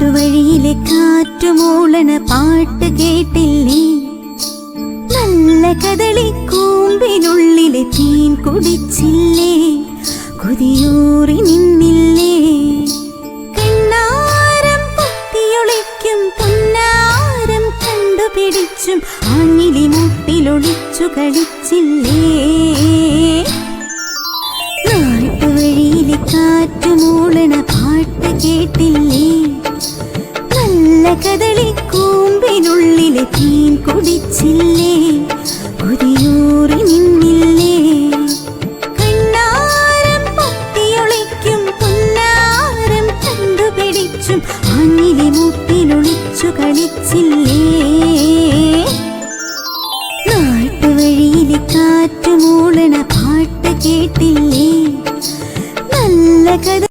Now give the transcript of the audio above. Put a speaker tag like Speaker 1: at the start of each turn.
Speaker 1: നാട്ടുവഴിയിലെ കാറ്റുമൂളണ പാട്ട് കേട്ടില്ലേ? നല്ല കദളി കൂമ്പിനുള്ളിലെ തേൻ കുടിച്ചില്ലേ? കൊതിയൂറി നിന്നില്ലേ? കണ്ണാരം പൊത്തിയൊളിക്കും പൊന്നാരം കണ്ടുപിടിച്ചും ആഞ്ഞിലി മുട്ടിലൊളിച്ചു കളിച്ചില്ലേ? നാട്ടുവഴിയിലെ കാറ്റുമൂളണ പാട്ട് കേട്ടില്ലേ? നല്ല കദളി കൂമ്പിനുള്ളിലെ തേൻ കുടിച്ചില്ലേ? കൊതിയൂറി നിന്നില്ലേ? കണ്ണാരം പൊത്തിയൊളിക്കും പൊന്നാരം കണ്ടുപിടിച്ചും ആഞ്ഞിലി മുട്ടിലൊളിച്ചു കളിച്ചില്ലേ? നാട്ടുവഴിയിലെ കാറ്റുമൂളണ പാട്ട് കേട്ടില്ലേ? നല്ല കഥ